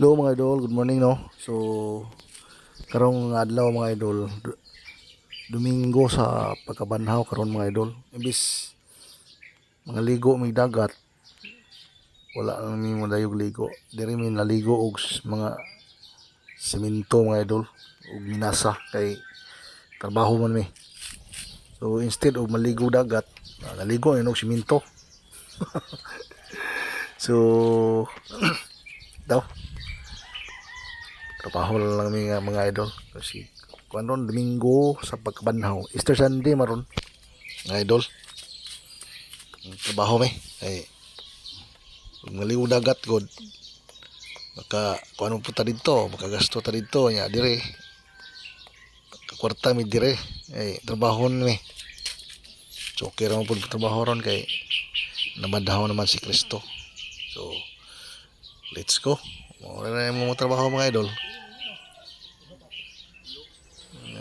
Hello mga idol, good morning no. So karong adlaw mga idol, Domingo sa pagkabanhaw karon mga idol. Imbis mga ligo may dagat, wala lang mi mo dayog ligo. Diri mi naligo og mga semento mga idol ug minasa kay trabaho man mi. So instead og maligo dagat, naligo og semento. So daw trabaho lang mi nga mga idol kasi kuan ron Domingo sa pagkabanhaw. Easter Sunday maron mga idol. Trabaho mi kay maliw dagat god maka kuan mo ta didto makagasto ta didto nya dire kwarta mi dire ay trabahon mi so okay ra mo pud trabaho ron kay namadhaw naman si Kristo. So let's go mo na mo trabaho mga idol.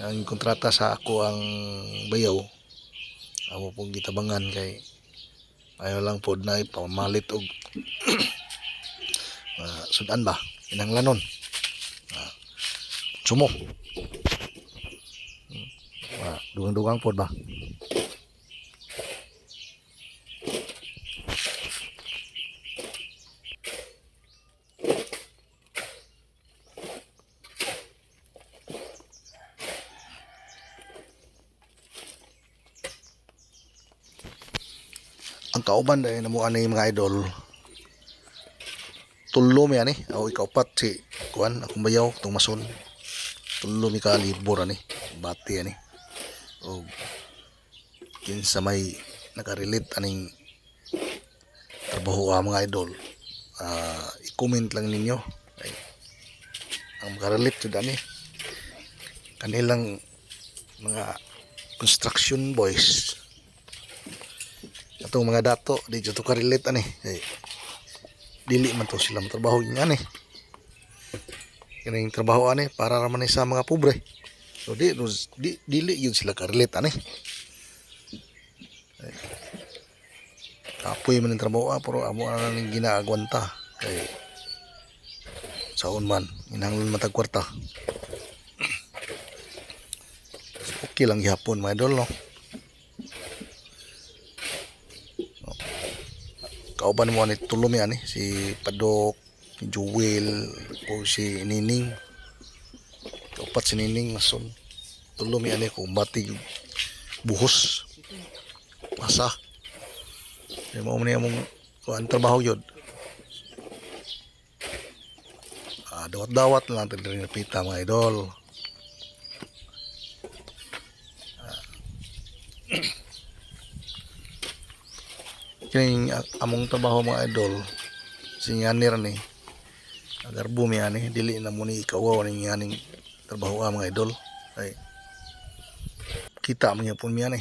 Ang kontrata sa ako ang bayaw amo pong gitabangan kay ayaw lang pod na ipamalit og sudan ba inanglanon sumo dugang-dugang pod ba. Ang kauban dahil namo ani mga idol tulo mi ani o ikaupat si kuan akong bayaw tong mason tulo mi ka libor ani bati ani o kinsa may nakarelate aning trabaho mga idol i-comment lang ninyo ay ang makarelate jud ani kanilang mga construction boys atong mga dato di jud to ka-relate ani ay dili man to sila trabaho ani kining trabaho ani para ra man sa mga pobre so dili yun sila ka-relate ani apoy man ang trabaho pero amo na ning ginaagwanta kay saon man inanglan matag kwarta okay lang gihapon mga idol no. Kauban mo ni tulo mi ani si Padok, si Joel o si Nining. Kaupat si Nining mason. Tulo mi ani ko batig buhos. Masa. Kaya mo ni among kuan trabaho yun. Dawat-dawat lang tadi napita mga idol. Kining among trabaho mga idol sinyanir ni agar bumi ani dili na mo ni ikaw ning yaning trabaho mga idol ay kita man gyapon mi ani